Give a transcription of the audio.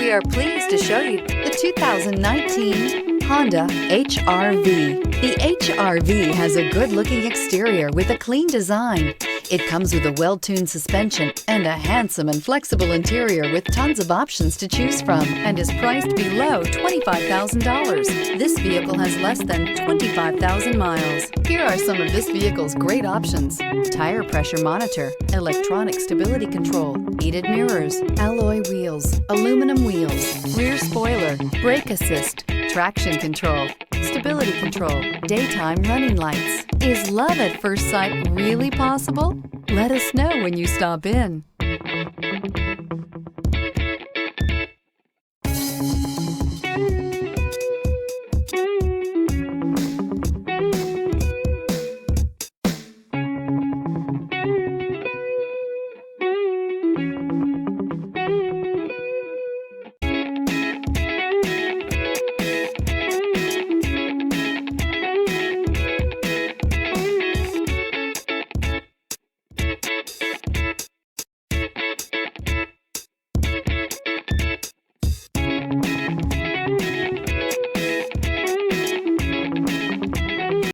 We are pleased to show you the 2019 Honda HR-V. The HR-V has a good-looking exterior with a clean design. It comes with a well-tuned suspension and a handsome and flexible interior with tons of options to choose from and is priced below $25,000. This vehicle has less than 25,000 miles. Here are some of this vehicle's great options: tire pressure monitor, electronic stability control, heated mirrors, alloy wheels, aluminum wheels, rear spoiler, brake assist, traction control, stability control, daytime running lights. Is love at first sight really possible? Let us know when you stop in.